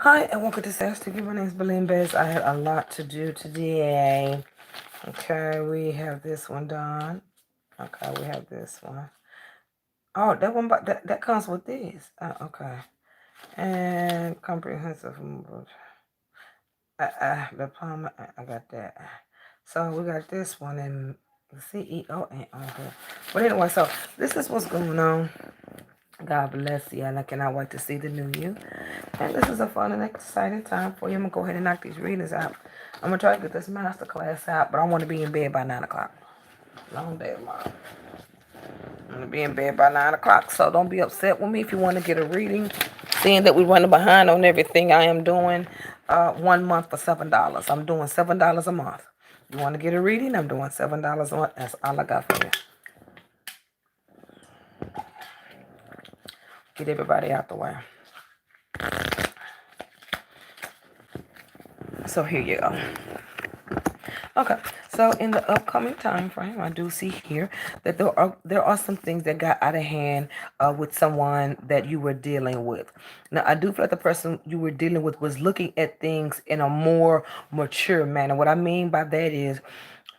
Hi, and welcome to Sash TV. My name is Belinda Bez. I had a lot to do today. Okay, we have this one done. Okay, we have this one. Oh, that one, but that comes with this. Okay, and comprehensive. Diploma. I got that. So we got this one, and the CEO ain't on here. But anyway, so this is what's going on. God bless you, and I cannot wait to see the new you. And this is a fun and exciting time for you. I'm going to go ahead and knock these readings out. I'm going to try to get this master class out, but I want to be in bed by 9 o'clock. Long day tomorrow. I'm going to be in bed by 9 o'clock, so don't be upset with me if you want to get a reading. Seeing that we're running behind on everything I am doing 1 month for $7. I'm doing $7 a month. You want to get a reading? I'm doing $7 a month. That's all I got for you. Get everybody out the way. So here you go. Okay, so in the upcoming time frame, I do see here that there are some things that got out of hand with someone that you were dealing with. Now, I do feel like the person you were dealing with was looking at things in a more mature manner. What I mean by that is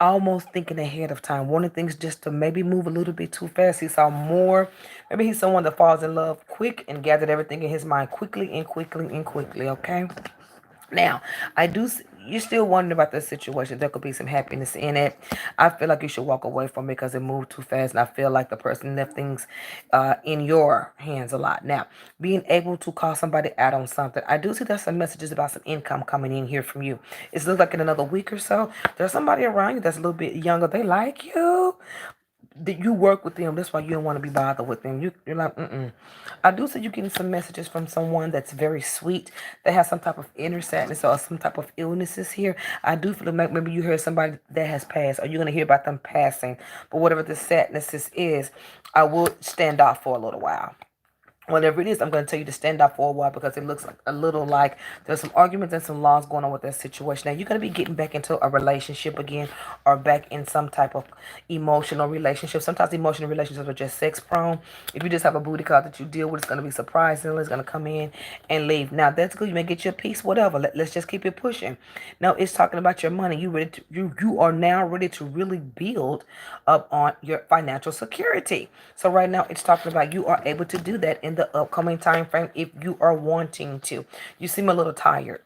almost thinking ahead of time, wanting things just to maybe move a little bit too fast. He saw more. Maybe he's someone that falls in love quick and gathered everything in his mind quickly and quickly and quickly. Okay. Now, you're still wondering about the situation. There could be some happiness in it. I feel like you should walk away from it because it moved too fast. And I feel like the person left things in your hands a lot. Now, being able to call somebody out on something. I do see there's some messages about some income coming in here from you. It looks like in another week or so, there's somebody around you that's a little bit younger. They like you, that you work with them. That's why you don't want to be bothered with them. You're like, mm-mm. I do see you getting some messages from someone that's very sweet, that has some type of inner sadness or some type of illnesses here. I do feel like maybe you heard somebody that has passed, or you're going to hear about them passing. But whatever the sadness is, I will stand off for a little while. Whatever it is, I'm going to tell you to stand up for a while because it looks like a little like there's some arguments and some laws going on with that situation. Now, you're going to be getting back into a relationship again, or back in some type of emotional relationship. Sometimes emotional relationships are just sex prone. If you just have a booty call that you deal with, it's going to be surprising. It's going to come in and leave. Now, that's good. You may get your piece, whatever. Let's just keep it pushing. Now, it's talking about your money. You are now ready to really build up on your financial security. So right now, it's talking about you are able to do that in the upcoming time frame if you are wanting to. You seem a little tired.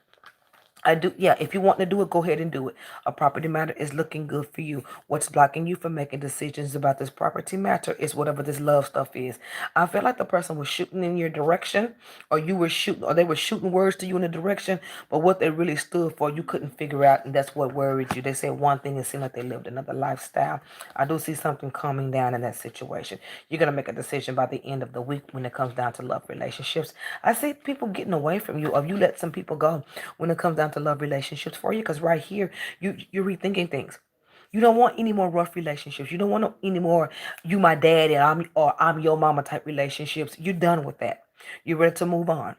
I do, yeah. If you want to do it, go ahead and do it. A property matter is looking good for you. What's blocking you from making decisions about this property matter is whatever this love stuff is. I feel like the person was shooting in your direction, or you were shooting, or they were shooting words to you in a direction, but what they really stood for, you couldn't figure out, and that's what worried you. They said one thing and seemed like they lived another lifestyle. I do see something coming down in that situation. You're gonna make a decision by the end of the week when it comes down to love relationships. I see people getting away from you, or you let some people go when it comes down to love relationships for you, because right here you're rethinking things. You don't want any more rough relationships. You don't want any more you my dad and I'm your mama type relationships. You're done with that. You're ready to move on.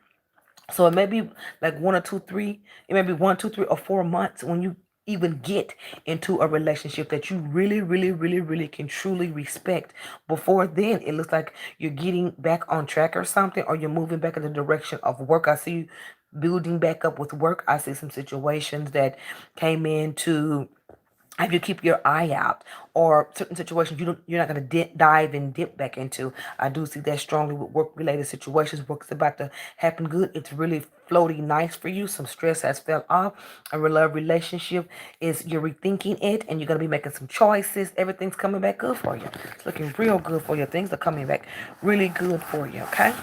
So it may be like 1 or 2, 3. It may be 1, 2, 3, or 4 months when you even get into a relationship that you really, really, really, really can truly respect. Before then, it looks like you're getting back on track or something, or you're moving back in the direction of work. I see you building back up with work. I see some situations that came into have you keep your eye out, or certain situations you're not going to dive and dip back into. I do see that strongly with work related situations. Work's about to happen good. It's really floating nice for you. Some stress has fell off. A love relationship is you're rethinking it, and you're going to be making some choices. Everything's coming back good for you. It's looking real good for you. Things are coming back really good for you. Okay.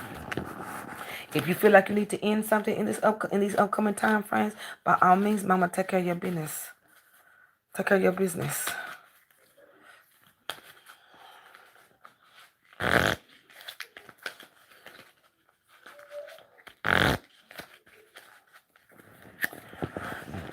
If you feel like you need to end something in these upcoming time frames, by all means, mama, take care of your business. Take care of your business.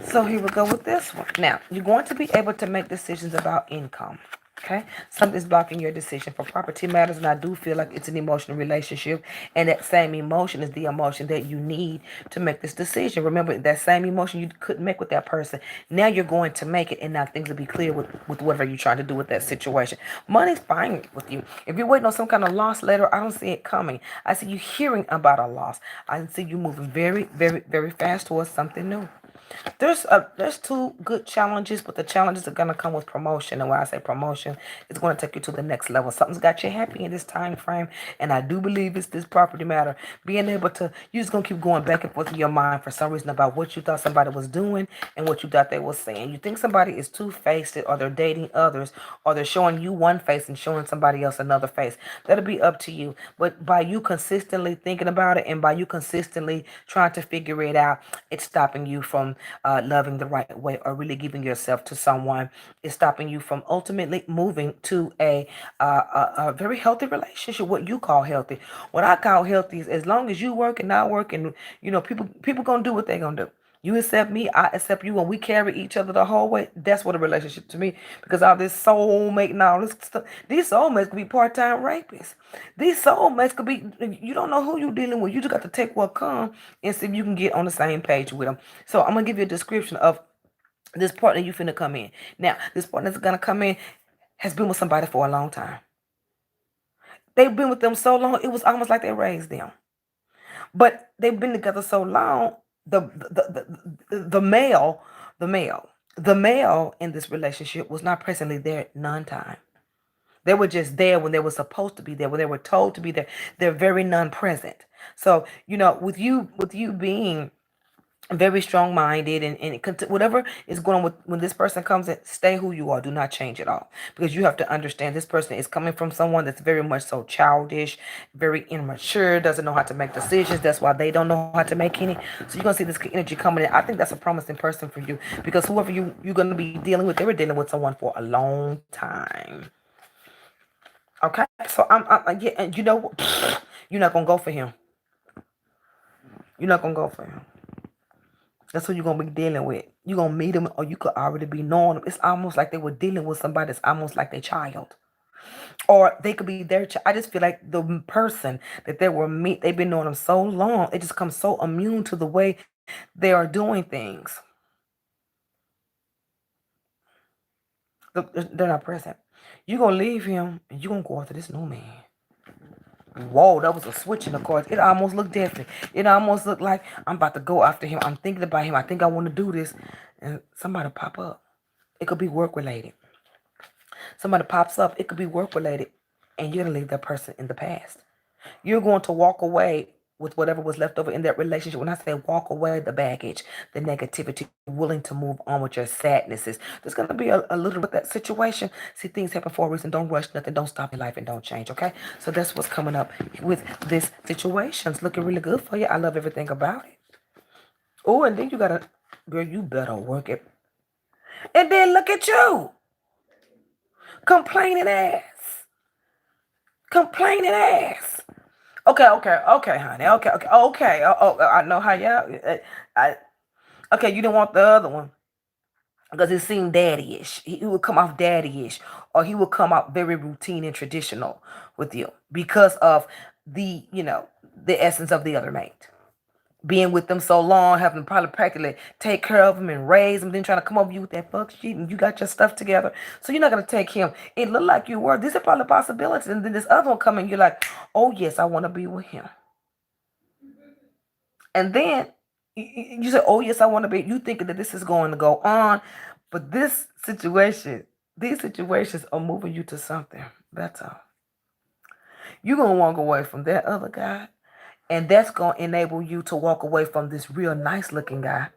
So here we go with this one. Now, you're going to be able to make decisions about income. Okay, something's blocking your decision for property matters, and I do feel like it's an emotional relationship, and that same emotion is the emotion that you need to make this decision. Remember, that same emotion you couldn't make with that person, now you're going to make it, and now things will be clear with whatever you're trying to do with that situation. Money's fine with you. If you're waiting on some kind of loss later, I don't see it coming. I see you hearing about a loss. I see you moving very, very, very fast towards something new. There's two good challenges, but the challenges are gonna come with promotion. And when I say promotion, it's gonna take you to the next level. Something's got you happy in this time frame, and I do believe it's this property matter. Being able to, you're just gonna keep going back and forth in your mind for some reason about what you thought somebody was doing and what you thought they was saying. You think somebody is two-faced, or they're dating others, or they're showing you one face and showing somebody else another face. That'll be up to you. But by you consistently thinking about it, and by you consistently trying to figure it out, it's stopping you from loving the right way, or really giving yourself to someone. It's stopping you from ultimately moving to a very healthy relationship. What you call healthy, what I call healthy, is as long as you work and I work, and people gonna do what they gonna do. You accept me, I accept you, and we carry each other the whole way. That's what a relationship to me. Because all this soulmate and all this stuff, these soulmates could be part-time rapists. These soulmates could be, you don't know who you're dealing with. You just got to take what comes and see if you can get on the same page with them. So I'm gonna give you a description of this partner you finna come in. Now, this partner that's gonna come in has been with somebody for a long time. They've been with them so long, it was almost like they raised them. But they've been together so long. The male, the male, the male in this relationship was not presently there at none time. They were just there when they were supposed to be there, when they were told to be there. They're very non-present. So, with you being very strong minded, and whatever is going on with when this person comes in, stay who you are. Do not change at all, because you have to understand this person is coming from someone that's very much so childish, very immature, doesn't know how to make decisions. That's why they don't know how to make any. So you're gonna see this energy coming in. I think that's a promising person for you, because whoever you're gonna be dealing with, they were dealing with someone for a long time. Okay, so yeah, and you're not gonna go for him. You're not gonna go for him. That's who you're gonna be dealing with. You're gonna meet them, or you could already be knowing them. It's almost like they were dealing with somebody that's almost like their child, or they could be their child. I just feel like the person that they've been knowing them so long, it just comes so immune to the way they are doing things. They're not present. You're gonna leave him, and you're gonna go after this new man. Whoa, that was a switch in the cards. It almost looked different. It almost looked like I'm about to go after him. I'm thinking about him. I think I want to do this. And somebody pop up. It could be work related. Somebody pops up. It could be work related. And you're going to leave that person in the past. You're going to walk away with whatever was left over in that relationship. When I say walk away, the baggage, the negativity, willing to move on with your sadnesses. There's going to be a little bit of that situation. See, things happen for a reason. Don't rush nothing. Don't stop your life, and don't change, okay? So that's what's coming up with this situation. It's looking really good for you. I love everything about it. Oh, and then you got to, girl, you better work it. And then look at you. Complaining ass. Complaining ass. Okay, honey. Okay. I know how y'all. I okay. You didn't want the other one because it seemed daddy-ish. He would come off daddy-ish, or he would come out very routine and traditional with you because of the essence of the other mate. Being with them so long, having to probably practically take care of them and raise them, then trying to come over you with that fuck shit, and you got your stuff together. So you're not gonna take him. It looked like you were. These are probably possibilities. And then this other one coming, you're like, oh yes, I want to be with him. And then you say, oh yes, I want to be. You thinking that this is going to go on, but these situations are moving you to something better. You're gonna walk away from that other guy, and that's gonna enable you to walk away from this real nice looking guy.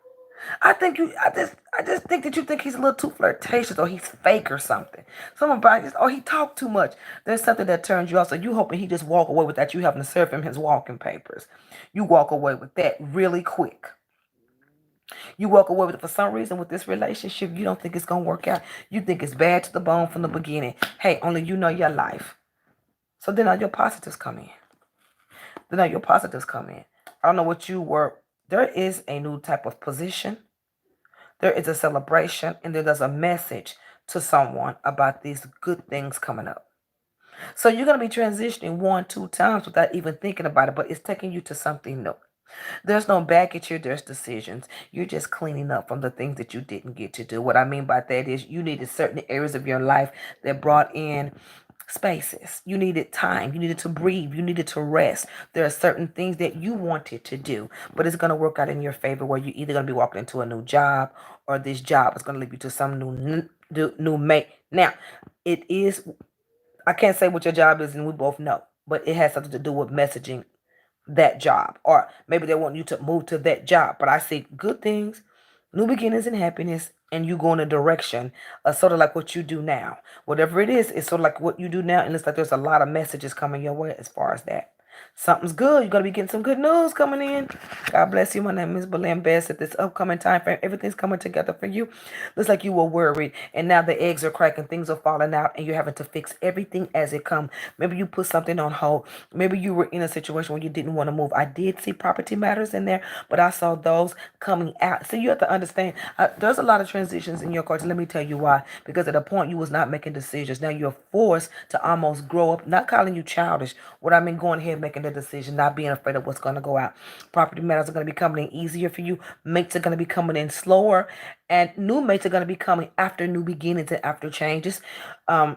I just think that you think he's a little too flirtatious, or he's fake or something. Somebody just, or he talked too much. There's something that turns you off. So you hoping he just walk away with that. You having to serve him his walking papers. You walk away with that really quick. You walk away with it for some reason with this relationship. You don't think it's gonna work out. You think it's bad to the bone from the beginning. Hey, only you know your life. So then all your positives come in. I don't know what you were. There is a new type of position. There is a celebration, and then there's a message to someone about these good things coming up. So you're going to be transitioning one, two times without even thinking about it, but it's taking you to something new. There's no baggage here, there's decisions. You're just cleaning up from the things that you didn't get to do. What I mean by that is you needed certain areas of your life that brought in spaces. You needed time. You needed to breathe. You needed to rest. There are certain things that you wanted to do, but it's going to work out in your favor where you're either going to be walking into a new job or this job is going to lead you to some new mate. Now, it is, I can't say what your job is, and we both know, but it has something to do with messaging that job, or maybe they want you to move to that job. But I see good things, new beginnings, and happiness, and you go in a direction sort of like what you do now. Whatever it is, it's sort of like what you do now, and it's like there's a lot of messages coming your way as far as that. Something's good. You're gonna be getting some good news coming in. God bless you. My name is Belinda Best. At this upcoming time frame, everything's coming together for you. Looks like you were worried, and now the eggs are cracking, things are falling out, and you're having to fix everything as it comes. Maybe you put something on hold. Maybe you were in a situation where you didn't want to move. I did see property matters in there, but I saw those coming out. So you have to understand, there's a lot of transitions in your cards. Let me tell you why. Because at a point you was not making decisions. Now you're forced to almost grow up. Not calling you childish. What I mean, going ahead making the decision, not being afraid of what's going to go out. Property matters are going to be coming in easier for you. Mates are going to be coming in slower, and new mates are going to be coming after new beginnings and after changes. Um,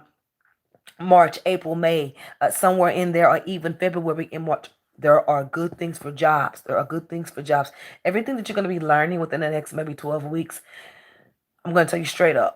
March, April, May, somewhere in there, or even February and March. There are good things for jobs. There are good things for jobs. Everything that you're going to be learning within the next maybe 12 weeks, I'm going to tell you straight up,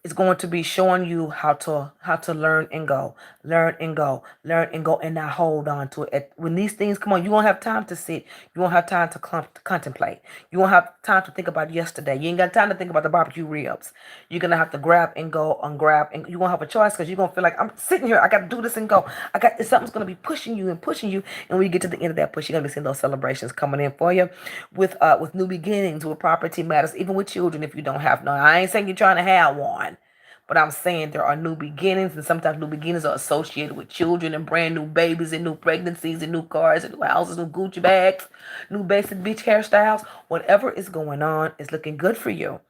it's going to be showing you how to learn and go, learn and go, and not hold on to it. When these things come on, you won't have time to sit. You won't have time to contemplate. You won't have time to think about yesterday. You ain't got time to think about the barbecue ribs. You're gonna have to grab and go, ungrab, and you won't have a choice because you're gonna feel like I'm sitting here. I got to do this and go. I got something's gonna be pushing you and pushing you, and when you get to the end of that push, you're gonna be seeing those celebrations coming in for you, with new beginnings, with property matters, even with children if you don't have none. I ain't saying you're trying to have one. But I'm saying there are new beginnings, and sometimes new beginnings are associated with children and brand new babies and new pregnancies and new cars and new houses, new Gucci bags, new basic beach hairstyles. Whatever is going on is looking good for you.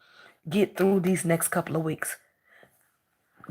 Get through these next couple of weeks.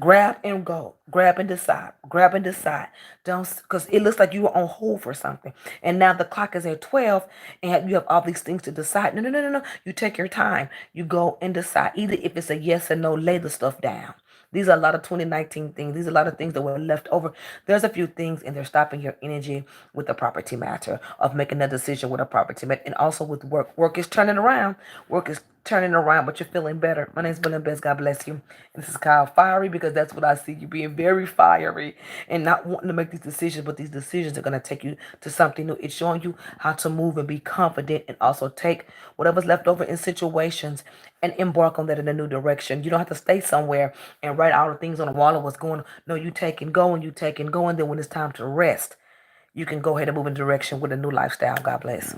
Grab and go. Grab and decide. Grab and decide. Don't, because it looks like you were on hold for something, and now the clock is at 12, and you have all these things to decide. No, no, no, no, no. You take your time. You go and decide. Either if it's a yes or no, lay the stuff down. These are a lot of 2019 things. These are a lot of things that were left over. There's a few things, and they're stopping your energy with the property matter of making a decision with a property matter, and also with work. Work is turning around. Work is turning around, but you're feeling better. My name's Bill Best. God bless you. And this is Kyle Fiery, because that's what I see. You being very fiery and not wanting to make these decisions, but these decisions are going to take you to something new. It's showing you how to move and be confident, and also take whatever's left over in situations and embark on that in a new direction. You don't have to stay somewhere and write all the things on the wall of what's going on. No, you take and go, and you take and go, and then when it's time to rest, you can go ahead and move in direction with a new lifestyle. God bless.